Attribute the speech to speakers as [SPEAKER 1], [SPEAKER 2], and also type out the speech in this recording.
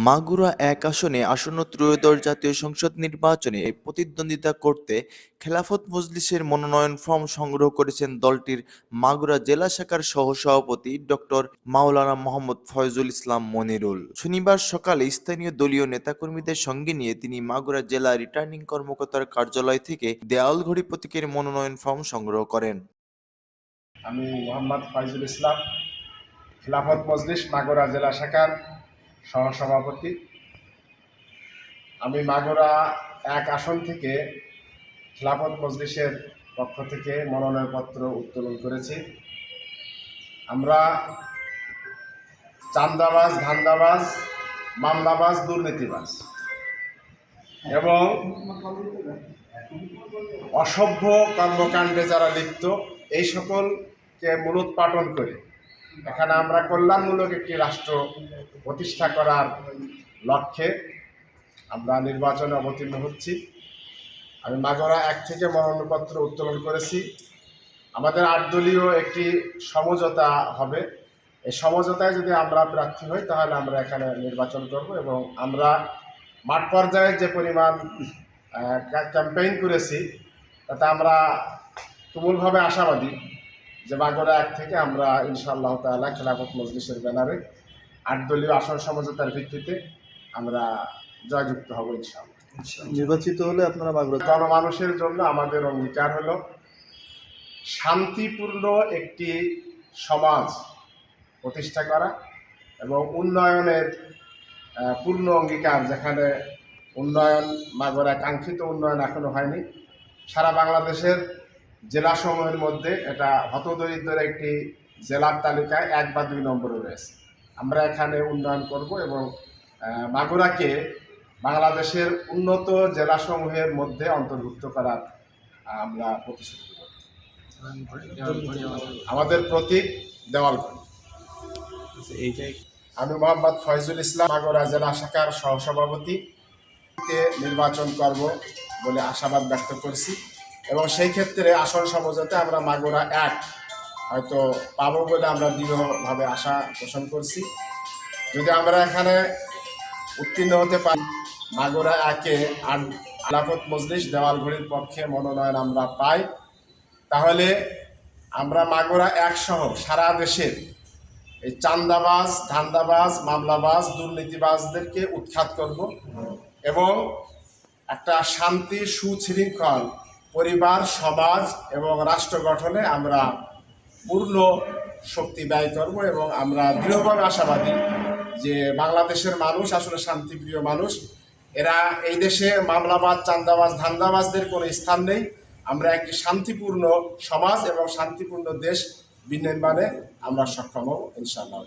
[SPEAKER 1] মাগুরা এক আসনে আসন্ন ত্রয়োদশ জাতীয় সংসদ নির্বাচনে প্রতিদ্বন্দ্বিতা করতে খেলাফত মজলিসের মনোনয়ন ফরম সংগ্রহ করেছেন দলটির মাগুরা জেলা শাখার সহসভাপতি ডক্টর মাওলানা মোহাম্মদ ফয়জুল ইসলাম মনিরুল। শনিবার সকালে স্থানীয় দলীয় নেতাকর্মীদের সঙ্গে নিয়ে তিনি মাগুরা জেলা রিটার্নিং কর্মকর্তার কার্যালয় থেকে দেয়ালঘড়ি প্রতীকের মনোনয়ন ফরম সংগ্রহ করেন।
[SPEAKER 2] আমি মোহাম্মদ ফয়জুল ইসলাম, খেলাফত মজলিস মাগুরা জেলা শাখার সহসভাপতি। আমি মাগুরা এক আসন থেকে খেলাফত মজলিসের পক্ষ থেকে মনোনয়নপত্র উত্তোলন করেছি। আমরা চাঁদাবাজ, ধান্দাবাজ, মামলাবাজ, দুর্নীতিবাজ এবং অসভ্য কর্মকাণ্ডে যারা লিপ্ত এই সকলকে মূলোৎপাটন করে এখানে আমরা কল্যাণমূলক একটি রাষ্ট্র প্রতিষ্ঠা করার লক্ষ্যে আমরা নির্বাচনে অবতীর্ণ হচ্ছি। আমি মাগুরা এক থেকে মনোনয়নপত্র উত্তোলন করেছি। আমাদের 8 দলীয় একটি সমঝোতা হবে। এই সমঝোতায় যদি আমরা প্রার্থী হই তাহলে আমরা এখানে নির্বাচন করব এবং আমরা মাঠ পর্যায়ে যে পরিমাণ ক্যাম্পেইন করেছি তাতে আমরা তুমুলভাবে আশাবাদী যে মাগুরা এক থেকে আমরা ইনশাআল্লাহ তাআলা খেলাফত মজলিসের ব্যানারে 8 দলীয় আসন সমঝোতার ভিত্তিতে আমরা জয়যুক্ত হব ইনশাআল্লাহ।
[SPEAKER 3] নির্বাচিত হলে আপনারা মাগুরা
[SPEAKER 2] গণমানুষের জন্য আমাদের অঙ্গীকার হলো শান্তিপূর্ণ একটি সমাজ প্রতিষ্ঠা করা এবং উন্নয়নের পূর্ণ অঙ্গীকার, যেখানে উন্নয়ন মাগুরা কাঙ্ক্ষিত উন্নয়ন এখনো হয়নি। সারা বাংলাদেশের জেলাসমূহের মধ্যে এটা হতদরিদ্রের একটি জেলার তালিকায় 1 বা 2 নম্বরে রয়েছে। আমরা এখানে উন্নয়ন করব এবং মাগুরাকে বাংলাদেশের উন্নত জেলাসমূহের মধ্যে অন্তর্ভুক্ত করার আমরা প্রতিশ্রুতি করব। আমাদের প্রতীক দেওয়ালঘড়ি। আমি মোহাম্মদ ফয়জুল ইসলাম, মাগুরা জেলা শাখার সহসভাপতি নির্বাচন করব বলে আশাবাদ ব্যক্ত করছি এবং সেই ক্ষেত্রে আসন সমঝোতে আমরা মাগুরা এক হয়তো পাবো বলে আমরা দৃঢ়ভাবে আশা পোষণ করছি। যদি আমরা এখানে উত্তীর্ণ হতে পারি, মাগুরা একে খেলাফত মজলিস দেওয়ালঘড়ির পক্ষে মনোনয়ন আমরা পাই, তাহলে আমরা মাগুরা এক সহ সারা দেশের এই চাঁদাবাজ, ধান্দাবাজ, মামলাবাজ, দুর্নীতিবাজদেরকে উৎখাত করব এবং একটা শান্তি, সুশৃঙ্খল পরিবার, সমাজ এবং রাষ্ট্র গঠনে আমরা পূর্ণ শক্তি ব্যয় করব এবং আমরা দৃঢ়ভাবে আশাবাদী যে বাংলাদেশের মানুষ আসলে শান্তিপ্রিয় মানুষ। এরা এই দেশে মামলাবাজ, চাঁদাবাজ, ধান্দাবাজদের কোনো স্থান নেই। আমরা একটি শান্তিপূর্ণ সমাজ এবং শান্তিপূর্ণ দেশ বিনির্মাণে আমরা সক্ষম হব ইনশাআল্লাহ।